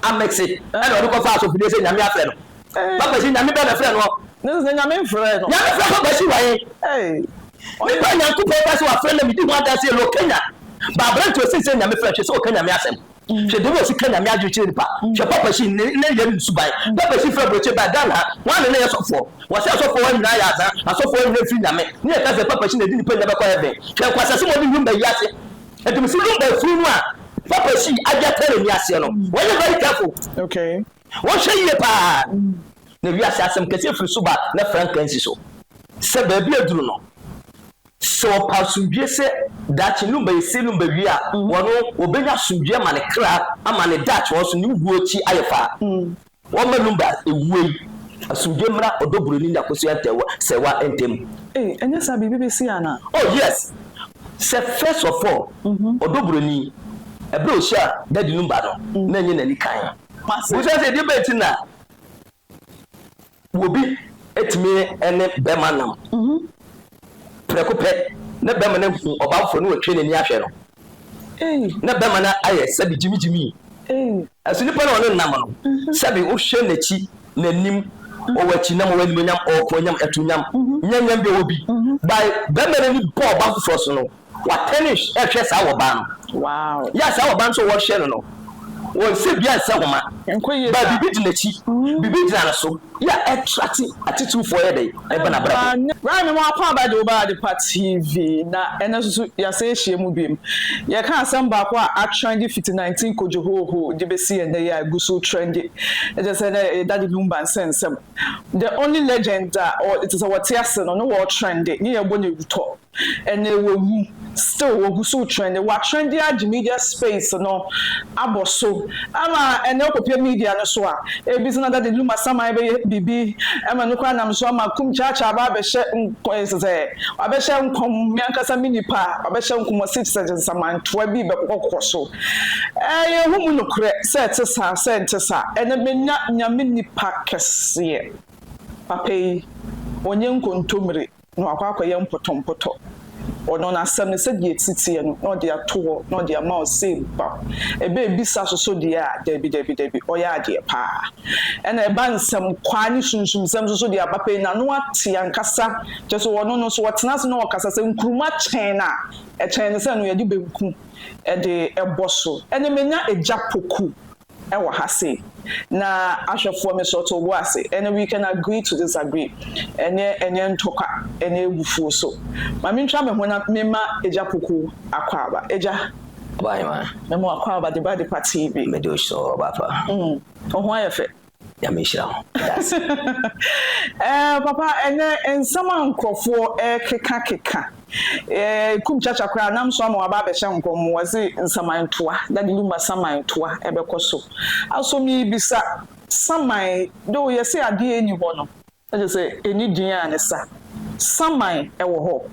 amexi e no ko fa so fide se nyame afre no papa si nyame be na frɛ no no se nyame frɛ no nyame frɛ papa si waye oni pa nyanku papa si wa frɛ na mi di ho adase lo Kenya ba brand to se nyame frɛ hwe se o Kenya me asɛm hwe de wo si Kenya me adwuche ni pa hwe papa si ne ye nsubai papa si frɛ broche ba Ghana wan ne ye sofo wo se sofo wa nyina ya asa asofo wa nyina firi nyame ne ka se papa si na di ni pa nya be kwa heaven hwe kwasa se mo di nyumba yi ase etum si nyumba firi mu a papa si aja tell me ase no when you very careful okay what say ye pa na wi ase asem kese firi so ba na frankansi so se ba bi aduru no so pasumdwe se dachi numba ise numba wi a wono obenya sumdwe ma ne kra ama ne dachi wo so ne wuochi ayefa wo ma numba ewuei asumdwe mra odoburoni nda koso yantewa se wa entem enya sa bibi si ana oh yes se first of all odoburoni ebe ohia daddy numba no na nye nani kan wo se debate na wobi etime ene bemanam prekope na bema na hu obafo no wetwe ne ni ahwe no na bema na aye sabi jimijimi asuni pa na ono nam no sabi wo hwe nachi nanim o wachi na mo wani nyam o ko nyam etunyam nyam be obi by bema na ni bo obafo so no wa tenish e hwe sa wo ba no wow ya sa wo ba so wo hwe no won se bia se homa ba bibi dinachi bibi dina so ya attract attitude for ye dey e bana bra right me mo akwa ba de oba de TV na ene so ya se hie mu biem ye kan asem ba kwa a trendy fit 19 kojohoho de be see ene ya guso trendy e just say daddy lumba sensem the only legend or it is what tiase no what trendy ni ye bone wuto ene wo still wo guso trendy what trendy age media space no aboso ama ene okopia media no so a e bi na daddy lumba sama be bibi ama no kwa nam so ama kum chacha ba be hye nkoyese ba be hye nkom miankasa minipa ba be hye nkom citizen samantoa bi be kokkoso ye humu no kure se tesa se ntesa ene menya nyame nipa kese papa yi onye nkontomre no akwa ye mpotompoto ono na asem ne se die titie no no dia to no dia ma o se ba ebe bisa so dia debi oya ade pa ena eba nsem kwani sunsun nsem so dia papa na no ate ankasa jeso wono no so wotena so no okasa se nkuruma chen na e chen se no ye di beku e de eboso ene menya ejapoku e wo ha se na ahwefo me so to wo ase and we can agree to disagree enye ntoka enye ebufu so ma me ntwa me ho na me ma ejapoku akwaba eja abai ma me mo akwaba de ba de party bi me do so baba ho ayefe ya me shira that's papa ene ensama nkofo keka kum chacha kra nam so ama ba be hye nkom wase nsamantoa daddy lumba samantoa ebekoso asomi bisa samai do ye se ade eni ho no e say eni din anesa samai ewo ho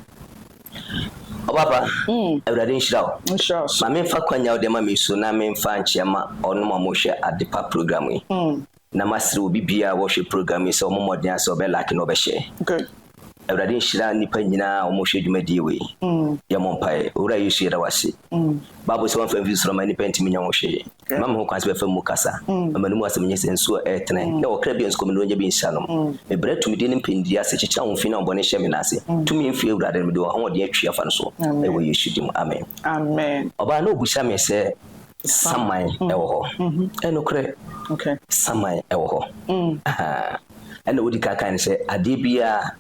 papa everybody nshira ma me fa kwanya o de ma me so na me fa nchiama ono ma mo hwe adepa program yi na masri obi bia wo hwe program yi se o momodin ase obe like no be hye good everybody nshira nipa nyina o mo hwe dwumadi we ya mo mpae ora yesu yera wase babu se wan fa visro ma nipa ntimi nya wo hwe mama ho kwanse be fa mu kasa mama numu asem nyese nso etene na wo kra bi ensko me no nya bi nsanom me bre tumi de nimpendi ase chicha wo fina obone hye me na ase tumi mfi ewurade me de ho de atwa fa no so e wo yesu dim amen amen oba na obusa me se samai ewo ho eno kre okay samai ewo ho ena wodi kaka ne se ade bia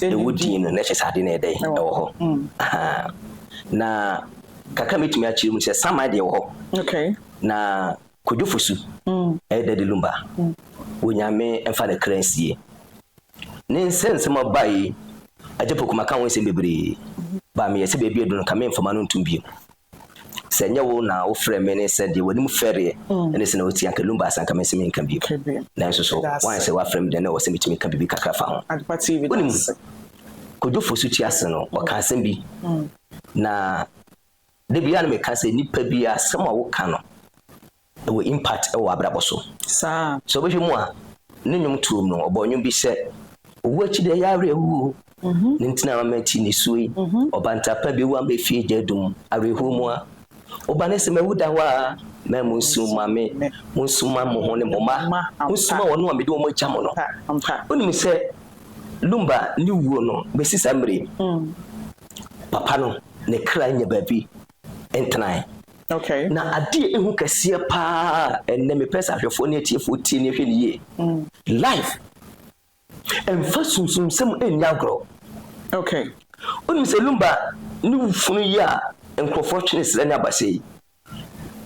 e wodi no na chese ade na edai ewo ho na kaka metumi a chiri mu se samai de ewo ho okay na kojofusu daddy lumba wonyame emfa de kransie ne sense ma bai ajepoku maka won se bebre ba me yese bebi edu no ka me mfama no ntumbi senya wo na wo frɛ me ne sɛ de wani mu fɛre ene se na woti anka lumba asanka me se me nka bi na nso so wan se wa frɛ me de na wo se metumi ka bibi kakra fa ho woni mu kodofo su ti ase no waka asɛm bi na de bia na me ka sɛ nipa bi asɛm a wo ka no e wo impact e wo abrabɔ so sa so be mu a ne nyum tuom no obonwum bi sɛ owu achi de yare hu nintina mamati ni sui obanta pa bi wa be fie jedum arehu mu a obane se mewuda wa me munsuma me munsuma mo hone moma munsuma wono a me de wo jam no oni se Lumba ni wuo no besi samre papa no ne kra nya baabi entran okay na ade ehu kase pa enne me pesa hwefo ne tiefo tie ne hwe ne life emfa sumsum sem enya gro okay oni se Lumba ni wufunu ya enkrofo twene sele ne abase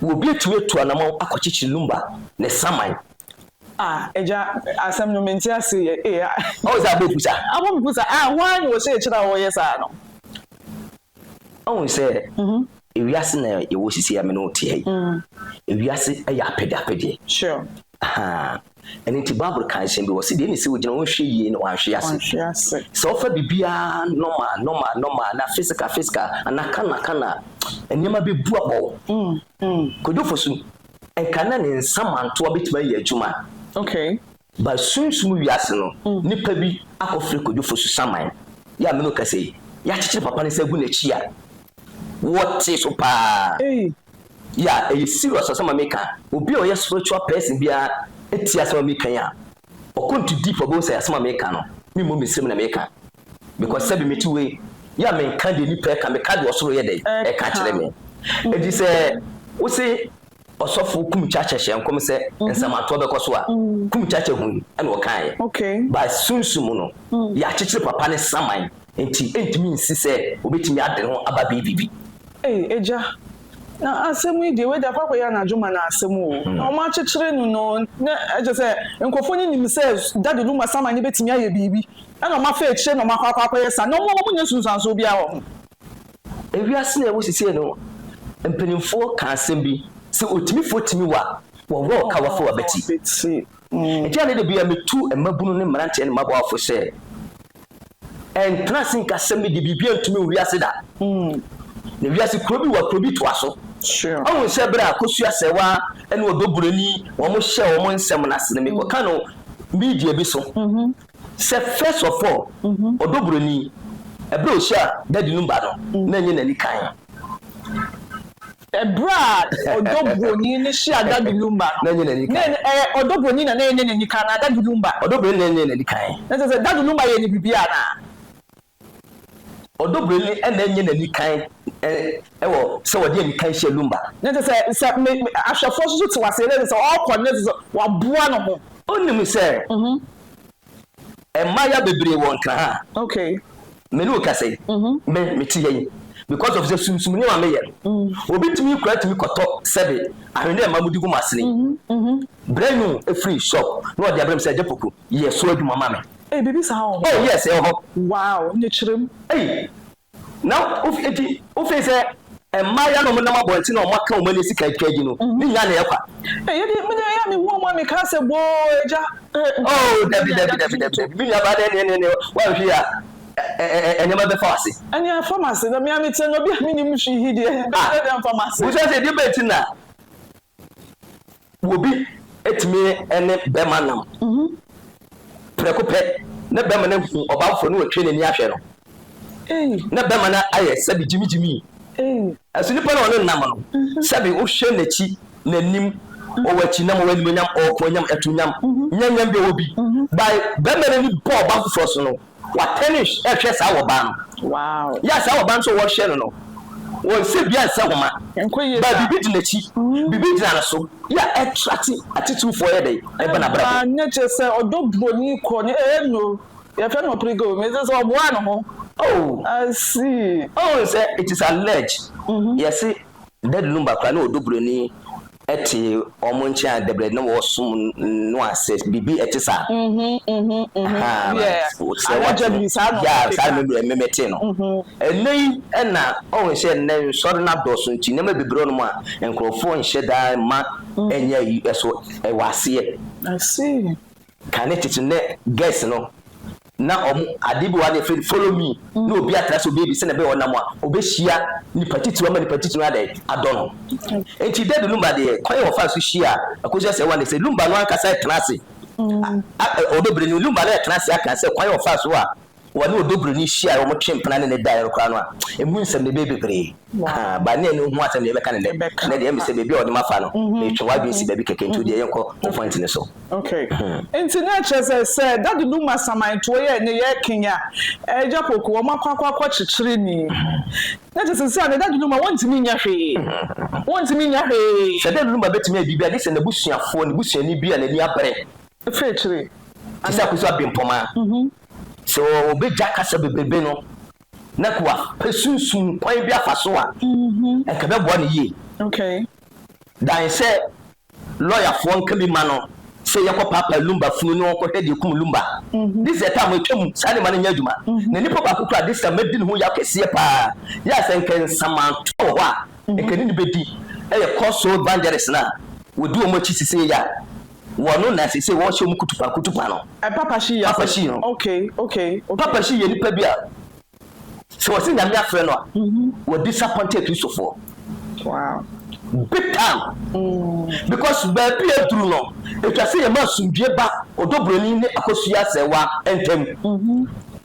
wo bietuwe to anamo akochichi Lumba ne saman eja asem no menti ase o za bopusa wan wo se chira wo yesa no o se ewiase na ewo sisi ya me no tie ewiase ya apede sure and into Bible kan se bi wo se de ni se wo gina wo hwe yi na wan hwe ase so fa bibia normal na physical anakana enema be bu abo kodofo su enkana ne nsamanto obetima yi adwuma okay ba sunsum wiase no nipa bi akofre kodofo su saman ya me no kase ya chichire papa ne sagu na chi ya what is pa ya serious asama meka obi o yes spiritual person bia eti asama meka ya okontu deep about say asama meka no me mo mesem na meka because sabi meti we ya men kan de nipa ka me ka de osoro ye de e ka kire me edi say wo say osofo kum chacha hye nkom se nsamato be koso a kum chacha hu ene wo kan okay ba sunsum no ya chichire papa ne saman enti mi nsi se obetimi ade ho aba bibi eja na asemu ide we da kwakwa ya na juma na asemu o ma chichire nu no na eje se nkofo ni nim se dade Lumba saman ni betimi aye bibi ana ma fa eche no ma kwakwa yesa no mo nya sunsanso bia ho ewiase na wo sisi no mpenimfo ka asem bi se otimi fotimi wa wo ka wafo abeti enti ade de bia metu emabunu ne mrante ne mabo afo se en trasin ka asem bi de bibia ntumi wiase da ne wiase krobi wa krobi to aso sure awon se bra akosu asewa ene odoburani wo mo hye wo mo nsem na sene me ko ka no media bi so se first of all odoburani ebra ohia dadi Lumba no na nye nani kan Brad odobroni ni shi dadi Lumba na nye nani kan odobroni na nye nani kan na dadi Lumba odobrani na nye nani kan na se dadi Lumba ye ni bibia na odobrani ene nye nani kan ewo se wodi ani kan hye Lumba na se ahwefo so ti wasele se all connect so wa boa no ho onim se emaya bebre won kan ha okay me no ka say me ti yen because of the sumsum ni wa me yen obi timi kura timi koto sebe ahwene e mamudi gu masene brand new a free shop no dey abrem say jepoku yes so aduma ma me baby sa ho oh yes wow ni chirem now of say emaya no na mabonti na o maka o mani sika kaji no ni nya na yakwa ye di me ya me hu ma me ka se bo eja oh dabi mi ya ba de ne wa hwi a enema be pharmacy anya pharmacy na me amete no bia me ni mhwi hidi e be pharmacy wo say dey bet na wo bi etime ene be manam preko pe na be manam hu obafo no watwe ni ahwe no na be manam aye sabi jimijimi asuni pa no nam no sabi wo hwe nachi nanim o wachi nam o wani nyam o ko nyam etunyam nyam be obi by be manam ni bo obafo so no what finish ehwe sa wo ba no wow ya sa wo ba so wo hwe no won se bia se homa ba bibi di nachi bibi di na so ya attract attitude for ye dey e ba na bra na che se odobroni ko ni no ya fe no prigo me se so bo ano ho oh I see say it is alleged yes dadi Lumba kwa na odobroni eti omonchi a debre na wo sum no access bibi etisa yeah allegedly sa no yeah sa me memete no enei na o hye na sori na doso nti na mabibro no ma enkrofo nhye da ma enya yi eso e wase I see can it ne guess no na adibi wa dey follow me no obi atraso baby se na be wona mo obehia ni patiti ama ni patiti na dey adono enti dadi Lumba dey kwan wo fa so hia akoja se wa ne se Lumba no aka sai trase odobere ni Lumba na trase aka se kwan wo fa so a wani odobro ni hia wo mo twempena ne da yero kra no a emu nsem ne bebebre ba ne hu asem ne beka ne ne de emse bebi o de mafa no e twa bi si bebi keke ntu de yenko point ne so okay internet say that do mastermind to ye ne ye kenya e japoko wo makwa chichiri ni na just say that do ma want me nya hwe say that do ma betimi bibia de se na busuafo ne busuani bia na ni abere fechiri isa kuso abimpoma so obeja kasa bebebe no na kwa pesunsun kwan bi afaso a enka be bo ne yi okay dan say lawyer fo nka bi ma no say yakọ papa lumba funu no ko hedi kum lumba this is time twem sane ma nya adwuma na nipa ba kokura this time medi ne ho ya kese pa ya senken samanto ho a enka ni bedi e koso evangelist na wodi o mo chi sise ya wono na sise wo hye mu kutupa no papa shi no okay papa shi ye nipa bia so wasi nyame afre no a wo disappointed Christopher wow big time because baby eduru no etwa se ye ma sundue ba odobroni ne akosua sewa entem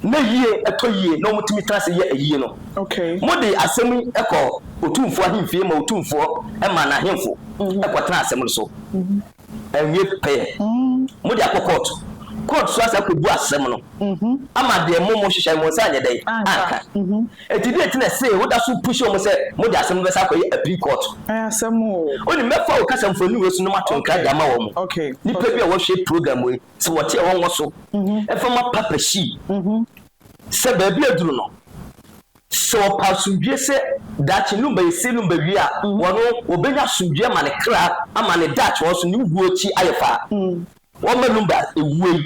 na yie eto yie no mutimi trase ye ayie no okay mo de asem ekọ otumfo ahemfie ma otumfo e ma na ahemfo ekọ tra asem so enye pe mo de akọ court so asa ko bu asem no ama de mo hyehyɛ mo sa anye dai aka eti de tina say wo da so push mo say mo de asem be sa ko appeal court asem o oni mefa o kasam fo ni we so no matonka jama wo mo okay ni pe bi a wo hwe program we so wo tie won wo so e fa ma papa shi se ba bi aduru no so pasundue se dachi numba yeselumba wi a wono obenya sundue ma ne kra ama ne dachi wo so ni wuochi ayefa wo malumba ewuei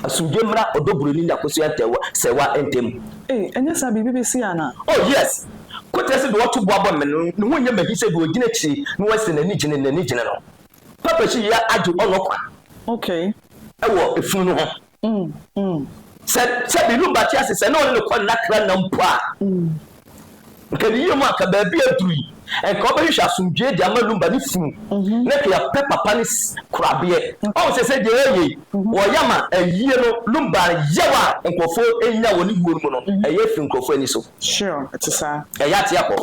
asundue mra odobroni nda kosia tewa sewa entem enya sa bibi si ana oh yes kwetese do woto boabo me no wonye mahise do ogina chi no wase na ni gine no papa shi ya aju onokwa okay ewo efunu no ho se bi lumba ti asese na onle ko nakra na mpo a nkani yemu aka ba bi adui enka obehwe asundue di amalumba ni funu na ke ya papa ni kurabie o se de eye wo yama ayie no lumba yawa nkofo enya woni wuo mu no eye fi nkofo ani so sure it is a ya ti akọ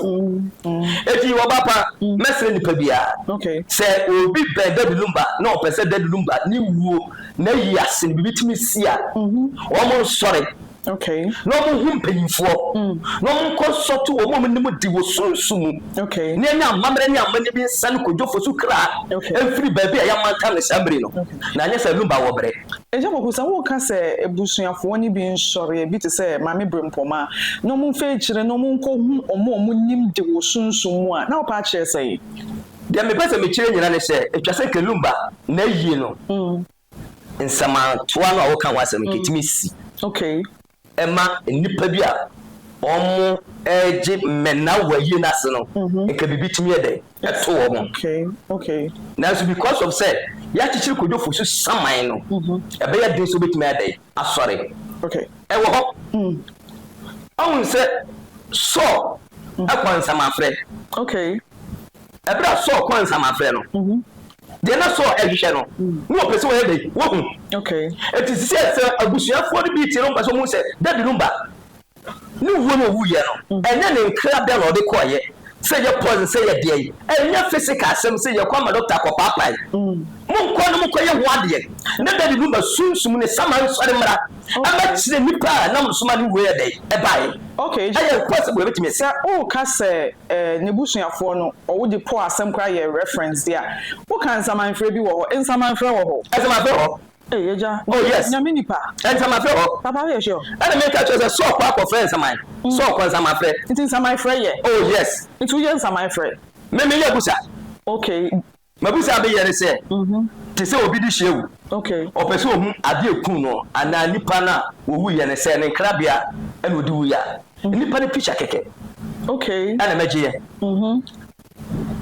eti wo bapa mesre ni pa bia okay se obi be de lumba na o pese de lumba ni wuo na yi ase ni bibitimi sia wo mo sori okay no mo hu mpanyimfo no mo konsoto wo mo nim di wo sunsumu okay ne nya mamre ne amane bi san kodjofo su kra every baby ya manka ne sambre no na nya sa lumba wo bre eja bokusa wo ka se ebusuafo woni bi nsore bi te se mame brempoma no mo fa kire no mo nko hu omo nim di wo sunsumu a na wo pa kire sei de me pese me kire nyina ne se etwa se kelumba na yie no nsama toa no wo kan wasem ketimi si okay ema nipa bi a omo eje mena wayi na se no nke bibitimi ede eto wo okay now so because of say ya chichiri kodofo so saman no ebe ya din so betimi ede asori okay e wo ho awun se so akwan samafre okay ebra so akwan samafre no de na so ehwehwe no no pese wo ede wo hu okay it is say abusuafo de bi ti no pese mo se daddy numba ni wo no wu ye no enye ne nkra da no de koye say ye pause say ye dey enye physical asem say ye kwa ma doctor ko papa mo nko no mo koye ho ade na daddy numba sunsum ne saman sore mra ama chire nipa na mo suma ni wo ye dey e bai okay aye possible betimi say o ka say ne busuafo no o wo de po asem kra ye reference dia wo kan samanfre bi wo ho ensamanfre wo ho ensamanfre ho eja oh yes nyame nipa ensamanfre ho papa we sure and make ka say so kwa ko friend saman so kwa samanfre ntin samanfre ye oh yes ntu ye samanfre me ye busa okay mabusa be ye say ti say obi di hyewu okay opese ohun ade ekun no ana nipa na wo wu ye ne say ne krabia ene odi wu ya nipa ne picture keke okay ana meje ye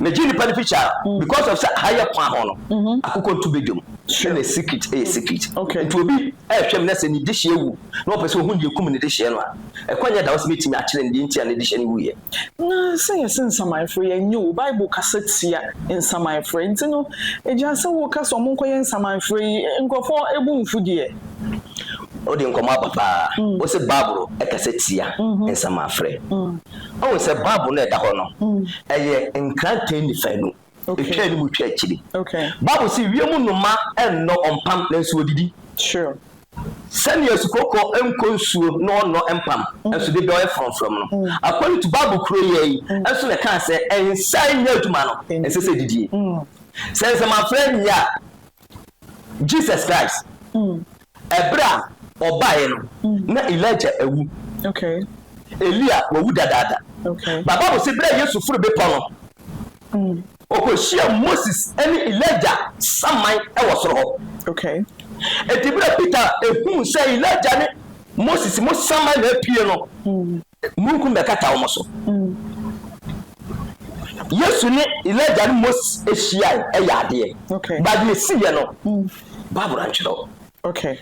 meje nipa ne picture because of say higher kwa ho no akoko ntu bedum a secret okay ntu obi ehwem na say ni de hyewu na opese ohun de ekum ne de hye no a ekwanya da wo se metimi a kire ne ntia ne de hye ne wu ye na say yes samanfre ye nyu bible kasetia in samanfre ntino eja say wo ka so mo nkoye samanfre nkofo ebu mfudie o de nkomo papa o se Bible e ka se tia ensama afre o se Bible na e da ho no eye nkrante ni fanu etwa ni mu twa akiri Bible si wiemu noma enno ompam na nso odidi sure send your sukoko enkonsuo no empam enso de be oy from no according to Bible kro ye enso na kan say ensan nya aduma no ense se didie sense my friend ya Jesus Christ ebra obaye no na Elijah ewu Elia wowu dadada baba bo se bra Yesu furu be pono okoshia Moses and Elijah samai e wo soro ho etibra Peter ehun say Elijah ne Moses mo samai na pie no munku me kata wo so Yesu ne Elijah ne Moses ehia e yade but me see ye no Bible anchiro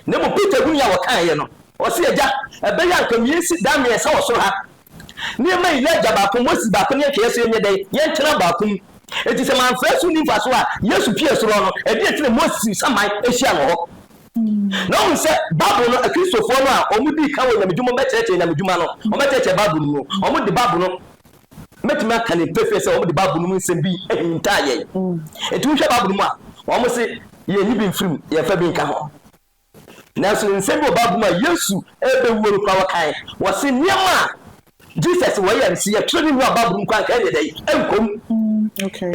ne mo Peter gun ya wo kan ye no o se eja ebe ya nkam yesi da me se wo soro ha ne ma Elijah ba ko Moses ba ko ne ke yesu nye dai ye ntena ba ko eti se man fresu ni faso a Yesu pie soro no e de tire Moses samai ehia no ho no say Bible no Christopher no a omudi ka wo nyamedwuma mecheche nyamedwuma no o mecheche Bible no omudi Bible no metime aka ne pefe se omudi Bible no nsem bi ehinta ye etu hwe Bible no a o se ye ni bi mfrim ye fa bi nka ho na so nsem bi Bible no Yesu ebe woro kwa wakan wo se niam Jesus wo ye nsi ye tro ni wo Bible nko aka ye dai enkom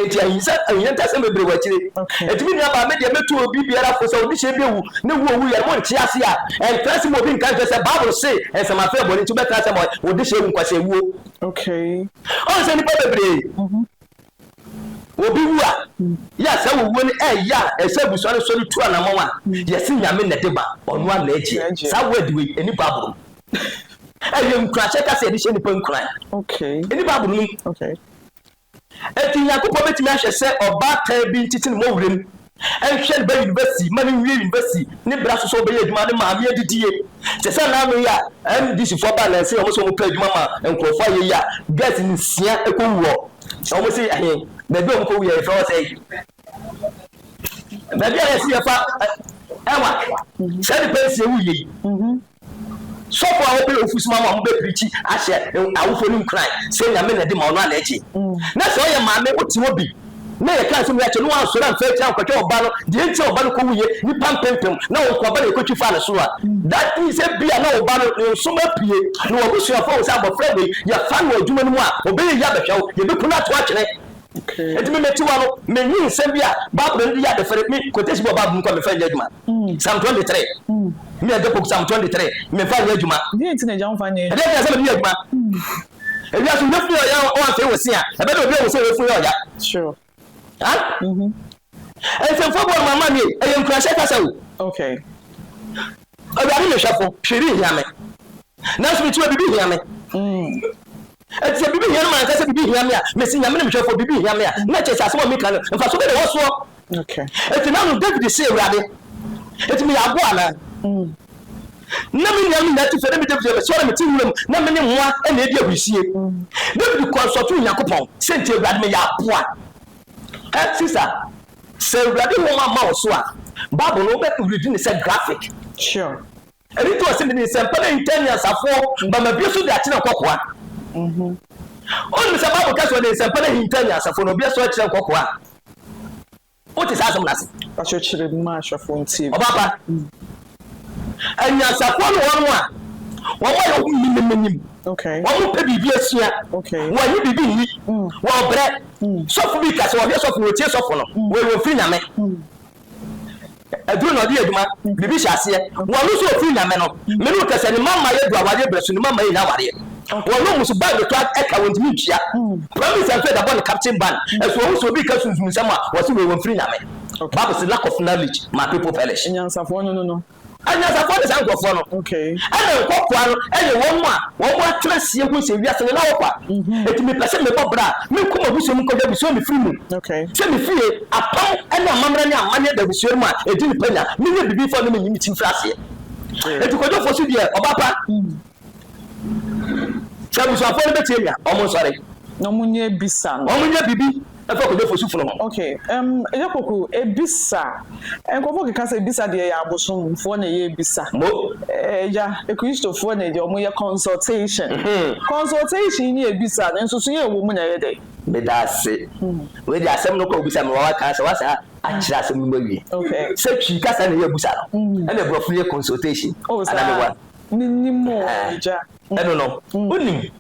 eti ayisa ayenta se mebre wachire eti bi niam ba me de metu obi biara fo se odi she bi wu ne wo wu ye mo nti ase a en trust mo bi nkan se Bible say en se ma fe bo ni tu betra se mo odi she wu nkwase wu on se ni pa bebre obi wu a ya se wo wu ni ya e se bu so ne so tu anamo a ye se nyame ne deba onu a na echi sa word we eni Bible ayi nkra che ka se edi she ni pa nkra eni Bible ni eti Yakobo betimi ahwe se oba tan bi ntiti ne mo wurem enhwe be university mani wi university ni bra so be adwuma ne maame adidie se se na no ya MDC for balance o mo so mo pa adwuma ma enkrofo ye ya get ni sia ekowo o mo se ahe na bi o mo ko wi e fa say na bi ya se fa ewa se di pense wu ye so for our people ofusu mama mo be preach ahye awofo ni nkran se nyame na de ma ono ala echi na so ye maame otimo bi na ye kan so me ache no an so ran fa echi akwatwa oba no de enti oba no ko wuye ni pampempem na wo ko oba na ekotwi fa na so a that is a bia na oba no so ma pie no wo busu afo wo sa abofra be ya fa no adwuma no mu a obe ye ya behwew ye be kuna to akyere eti me meti wa no me nyi nsem bia Bible ndi ya de fere mi quotation Bible nko me fa adwuma Psalm 23 me de book Psalm 23 me fa adwuma ni enti na jam fa ni e de ya se me adwuma e bia so nefu ya o afi wo sia e be de obi wo se we fu ya sure e se fo bo mama ni e ye nkura she ka se wo abi me shafo hweri hia me na so mi tuwa bibi hia me eti bibi hia man ka se bibi hia me a me si nyame me hwefo bibi hia me a na che sa so mi kan mfa so be de wo so eti na no David se urade eti mi abo ana na mi nyame na ti fere mi David so na mi ti wulem na me ne moa e na edi abusie David consult Yakobon senti urade me ya abo a sister se urade wo ma wo so a Bible no be read ni say graphic sure eri to se ni se pa intelligence afo ba ma bi so da kire kokoa on se Bible ka so ni se pa intelligence afo no bi so kire kokoa o ti sa asem na se a so kire ma ashafo nti obaba anya safo no won a won wa yo minimum won pe bibi asua won yi bibi ni won bre sofo bi ka se wo bi sofo wo tie sofo no wo firi nyame aduru no di aduma bibi hyase won so firi nyame no me no ka se ni mama ye du awade bresu ni mama ye na awade won no musu bag to eka won timi tua promise and faith about the captain ban so won so bi ka sunsun sama wo se wo firi nyame Bible say lack of knowledge my people perish nyansafo no anya safo de sankofo no ana kokwa no ene won mo atrasie ho se wiase na wokwa etimi pese me bobra me kuma buso mu kodwa buso me firi mu se me fie apam ene amamra ne amane da buso mu a edi ni panya me ne bibi fo no me nyimi tim frase eti kodwa fo su die obapa se buso afo no betie mia o mo sore no munye bisa no o munye bibi e fa ko fosu funu ho okay ejapoku ebisa enkofo keka say ebisa de ya abosomfo na ye ebisa mo eja ekristofo na de omo ye consultation ni ebisa nso so ye wo mu na ye de me da se we di asem no ko ebisa me wa ka se wa sa a kira asem mo wi okay se twi kasa na ye ebisa no e na brofo ye consultation ana me wa ni mo eja no onim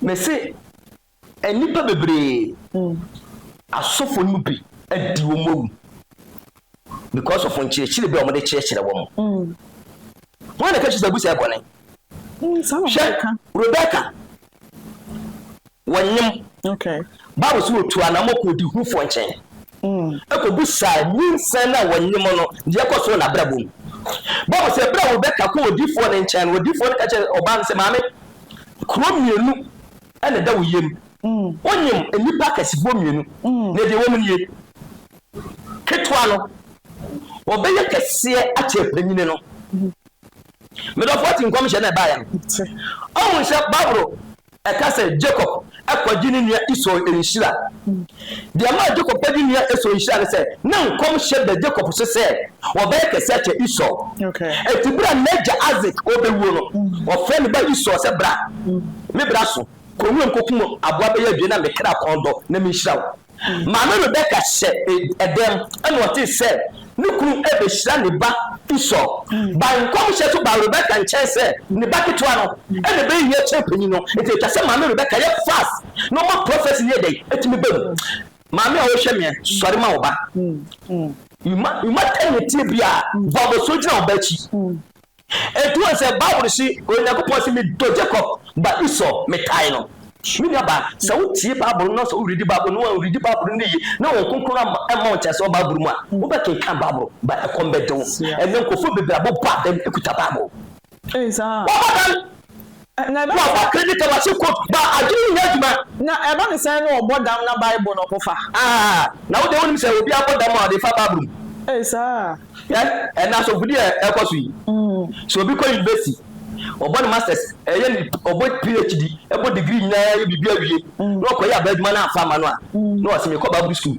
me se enipa bebre asofo no bi adi wo mo because of onchire be o mo de chire wo mo wọ́n ka chisa busa bone Rebecca wanyem okay bawo so otu anamoko di hufo nchen eko busa nyinsan na wanyem no de ekoso na brabom bawo se bra Rebecca ko odifo ne nchen odifo ne ka che oban se maame kro mienu ene da wo yem onyem enipa kasifo mienu na de wo mu nie ketwa no obeye kese ache panyine no me do 14 commission na ba ya o mo se babro e ka se Jacob akwaji ni iso enhira de ma Jacob padi ni iso enhira se na nkom she de Jacob so se obeye kese ache iso okay etibra naja Isaac obewu no o fe me ba iso se bra me bra so ko wu nkokum aboa be ya dwe na me kra kondo na me nhira ma me Rebecca she edem and what is said nukuru ebe shira ne ba iso ba nkom she to ba Rebecca nche se ne ba kitwa no ene be ye chepani no ete twa se ma me Rebecca ye fast no more prophecy ne dey etimi bem ma me a wo hwe me sori ma wo ba you ma tell me tibia ba bo so jina obachi etu se Bible si Onyankopon si me do Jacob ba iso me tai no Minya ba sa utie Bible no so read Bible no read Bible ni na won konkon am chese Bible mu a wo be kan Bible ba ekombedo en nkofo bebra bo ba dem ekuta Bible sa na ba credit wa se ko ba adwini nya djuma na e ba ne say no obodam na Bible no kofa na wo de woni se obi abodam a de fa Bible sa na so budi e koso yi so obi ko university obo masters eye obo PhD ebo degree na ye bibia wie no koya abaduma na afa ma no a no o se me ko Bible school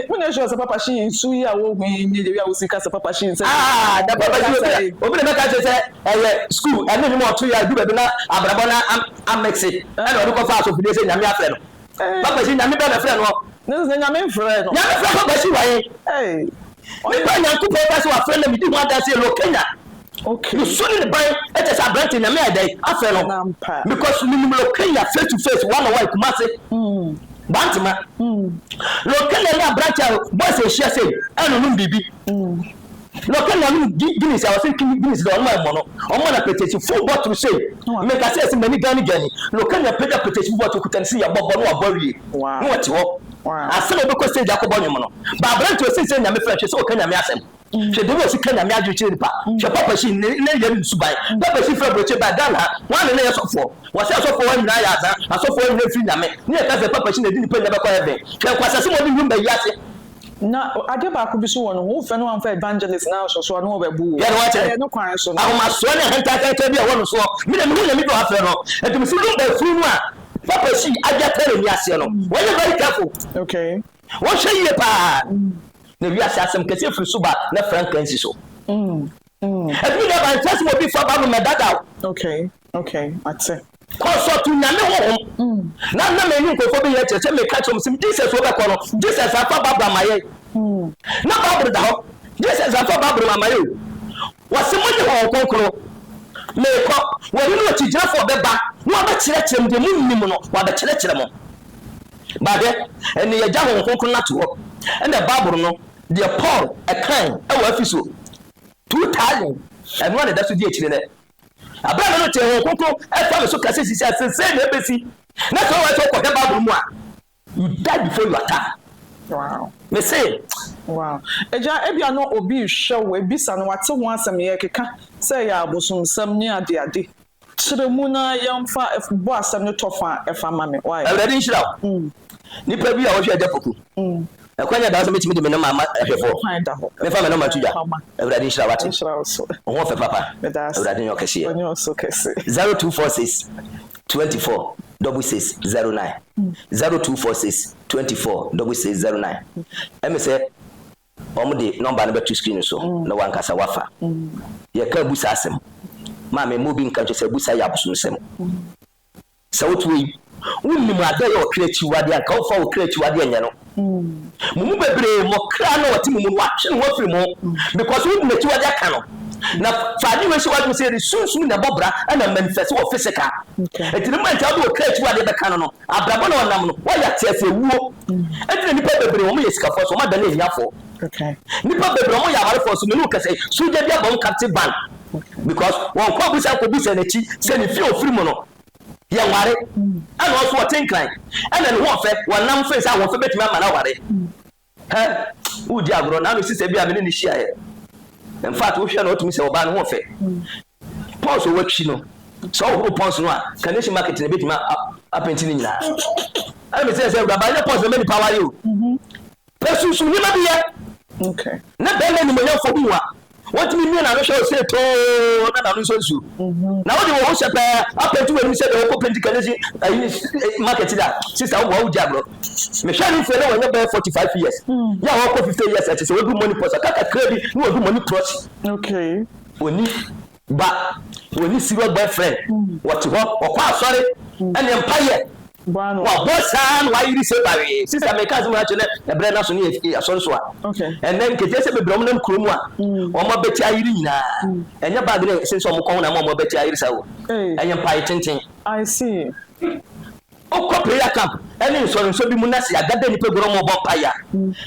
when you say papa she su ya wo hu ni de wi a wo sika se papa she say da papa she obi na ka say school ene ni mo to ya du be na abrabo na amexe e no ko fa so fide say nyame afre no papa she nyame be na afre no no say nyame afre no nyame afre papa she waye ni ba nyanku papa she wa afre na mi di ho ada say lo Kenya okay you so the buy it is a brand in me dey afre no because we lo Kenya face to face one on one Kumasi Bantima lo Kenya na branch boys e share say eno no bibi lo Kenya no Guinness I was thinking Guinness do no mo no o mo na peteti full bottle say make I say many gani lo Kenya peda peteti bottle kutansi ya bobo no aborie no wati wo asem obi ko stage akobo nyom no ba branch o say nyame fresh say o Kenya me asem she dey wo sika nyame adwuche nipa she papa she ne ye nsubai papa she fra broche ba dana wan ne ye sofo wo say sofo wan nyina ya za asofo wan ne free nyame ne ka say papa she ne di nipa nyame kwa heaven she kwasa se mo di nyumba yi ase na ade ba ko bi so wono wo fe no am fa evangelist na so no obebu ya no wache no kwan so ahoma so ne henta ka bi wono so mi na mi do afa no etum si nyumba free no a papa she aja tare ni ase no when you very careful okay wo she ye pa na wi ase asem kese free so ba na frankansi so ebi na ba ntase mo bi fa ba me dada okay atse consult nyame ho na me ni ko fo be ye cheche me catch some Jesus wo be ko no Jesus afa babra maye na babra da ho Jesus afa babra maye wase mo ni ho konkoro me ko wo ni no tijira fo be ba no ba kire me de mu nim no wa ba kire mo ba de eni ye ja ho konkoro na to ho and the babra no de Paul a kind e wa afiso 2000 and one that so di ekire ne abana no te ho konko e fa me so kase sisi asense na ebesi na so wa so ko te Bible mu a you die before you attack wow me say wow eja ebia no obi hwe ebisa no wate ho asem ye keka say ya abosom sam ni ade kire mu na yamfa bo asem no tofa e fa ma me why already nshira ni pa bi a wo hwe ajapoku akwanya da so metimi de me no mama ehwefo me fa me no matuja already nshira wate nshira so wo fe papa already nyokese 0246 24 6609 0246 24 6609 eme say omde number na betu screen so na wankasa wafa ye ka busa asem ma me mobi nka se busa ya buso nsem sawtui wunnim ade yo kreachi wade anka wo fa wo kreachi wade anya no mumu bebre mo kra no wati mumu wa hwe no firi mo because wunnim kreachi wade aka no na fadi we wade say sunsun na bobra ana manifest wo physical etini man ta do kreachi wade be ka no abrabo na wonam no wa ya tiafe wuo etini nipa bebre wo mo yesika fo so ma da na enyafo okay nipa bebre mo ya ware fo so me no kase suja bia bom captain ban because one ko busa na chi say ni fi ofiri mo no ye ware and also what think like and then one fe one nam face I want fe betimi ama na ware who di agro na no sise bia me ni hia in fact wo hwe na otumi se oba no fe pause wo twi no so wo pause no a kanesi market na betimi apenti ni nyina and me say baba na pause me ni power you pesu ni ma bia okay na be na ni mo yan fo bi wa what me mean I show say to na no so so na what you say apenti we ni say the open kanesi market that sister wo di agro me share for na when you 45 years ya wo 50 years at say we do money post kaka credit no do money cross okay oni serious boyfriend what ho okwa sorry and empire Bano. Wa bosan wa yiri se bare sister me kazi mo achele e bre na so ni aso so a okay and then kete se be brom nam kromu a o mo beti ayiri nyina enye bag na se so mo kon na mo beti ayiri sa wo enye pai tenten I see o ko prayer camp eni so bi mu na se agada ni pe goro mo bon paya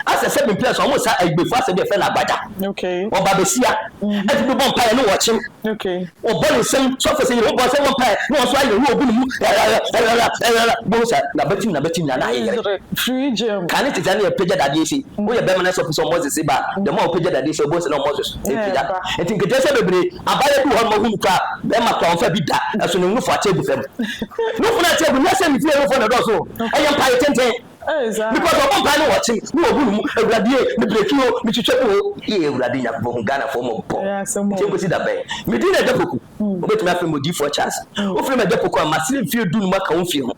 ase se be place o mo sa agbefu ase be fe na agbada okay o ba besia e ti be bon paya no wo chim okay o bole sem so for say you bo say bon paya no so aye wo ogu mu bo sa na betim na aye free gem kan it tell you page that dey say wo ye be man so for Moses ba the more page that dey say bo say no Moses e page e think je say bebre abaye bi ho mo hu ka be ma ka on fa bi da so no fu ache bu fam no fu na ache bu na say mi fi e fo na do so e yam pa tenten because of one watching no ogun ewurade me brekio me twetwepo e ewurade yakbo Ghana for mo bo tinko si da be me din na depoku obetumi afem odi for chance o frem depoku amasile fie du nu maka on fie ho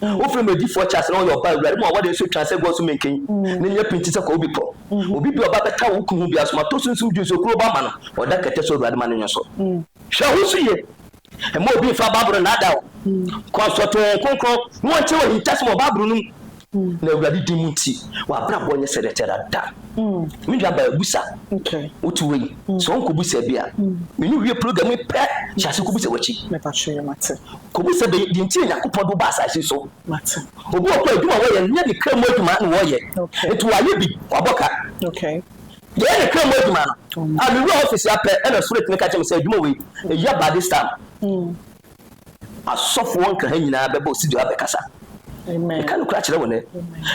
o frem odi for chance na yo ba ewurade mo wade so transfer go so menken ne nya pinti se ko obi po obi bi oba beta wo ku hu bi asoma to sunsun ju so kuro ba ma no oda kete so ewurade ma no nyoso hwe ho so ye e mo obi fa babro na da ko so to konkro no che wo hitas mo babro nu na ewurade dimuti wa bra bonye sedetera da mi dwa ba busa okay otu we so onko busa bia me ni wie program pe chase ko busa wachi me pa hwe mate ko busa be di nti yakopon do ba asase so mate obu okwa aduma wo ye nya de kram aduma na wo ye etu wa ye bi waboka okay ye de kram aduma no a me office ya pe e na straight me ka chem say aduma we e ya ba this time asofo won ka hanyina be bo studio abekasa amen kan kura kire wona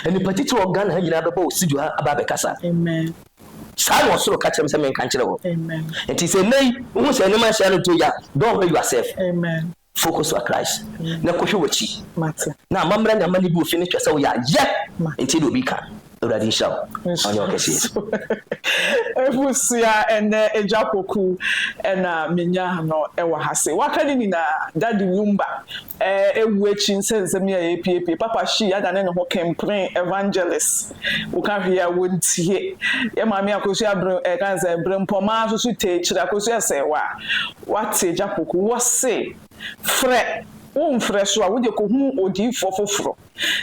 eni patiti organ ha nyina be bo studio abekasa amen sa no so ka chem say men kan kire wo amen enti say nei wo say ni man share to ya don't hurt yourself amen focus on Christ na ko hwe wachi mate na mamra na mani bi ofini twese wo ya ye enti do bi ka already show on your case efusia ene ejapoku ena menya no ewa hase wakani ni na Daddy Lumba ewu echi nsensem ya APP papa shi ada ne ho campaign evangelist ukahia wontie ye mami akosu abro kanza brempoma so te chira akosu esewa wate ejapoku wo se fre umfreso a wode ko hu odi fofoforo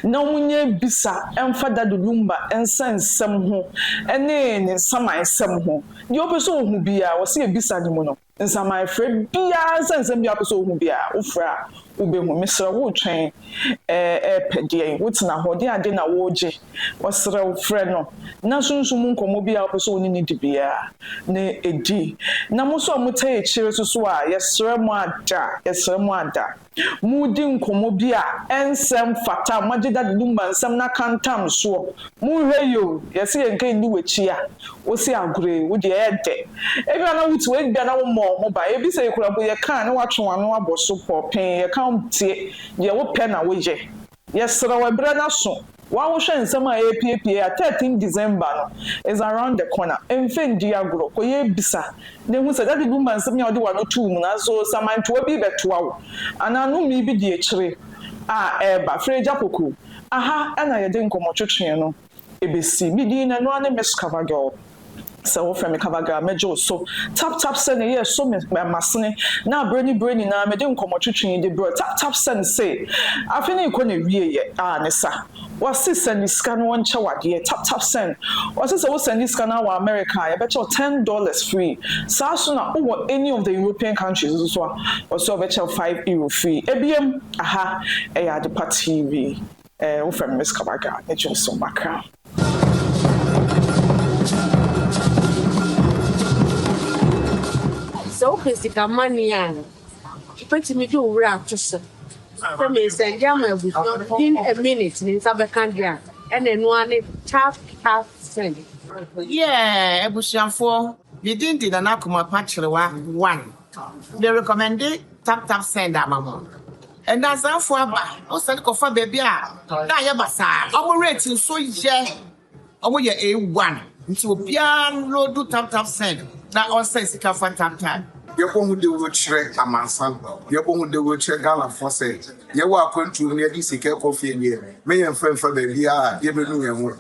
na munye bisa emfa Daddy Lumba ensensem ho ene ne samansem ho di opeso hu bia wo se bisa ni mu no nsamai fre bia ensensem bia opeso hu bia ufra ubehu mesra wo twen pedie wotina ho de ade na woje wasra ufre no na sunsum nkomo bia opeso oni ni dibia ne edi na mo so motai chire so a yesra mu ada mudi nkomo bia ensem fata magye Daddy Lumba nsem na kantam so mu hweyo yesi yenka ni wachi a wosi agure wodi ede ebia na wuti ebia na wo mo ba ebi se ekura bo ye kan na watwe anu aboso popen ye kan tie ye wo pe na wo ye yesra wa bra na so Wow, Shan summer APPA 13 December no, is around the corner. Enfin Diagro, Koye Bisa. Then who said that the woman some of the one or two so some man to be better. And I know maybe the tree. Eba, Frey Japoku. Aha, and I didn't come out to ABC, Midin and one Miss Cavago. So from Cavaga, Major, so tap send a year, so Massini. Now, brainy, now, I don't come out to the bro. Tap send say. I think you couldn't be Nessa. What's this send this scan one chow dear? Tap send. What's this also send this scan our America? I bet you $10 free. Sasuna over any of the European countries as well. Also, bet you €5 free. ABM, aha, the party TV. From Miss Cavaga, it's just so macra. So physical money and put me to wrap to say. For me, send Jammer in a minute in Sabacandia and then one half send. Yeah, Ebusian 4. You didn't did an Akuma Pachua 1. They recommended tap send a mama. And that's how far back. I said, Kofa baby. Diabasa. I'm rating so yeah. I'm A1. Into piano do tap send. That all says it can find time. You're going to do check a man's son. You're going to do check Gala for say. You are going to near this coffee in here. May and friend for the VR, give me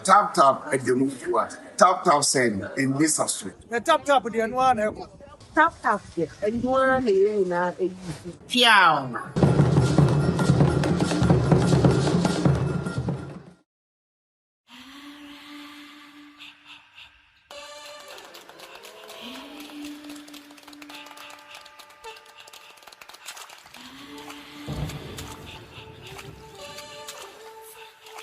tap at the move you are. Tap send in this street. The tap with the one. Tap, and one in a Piao.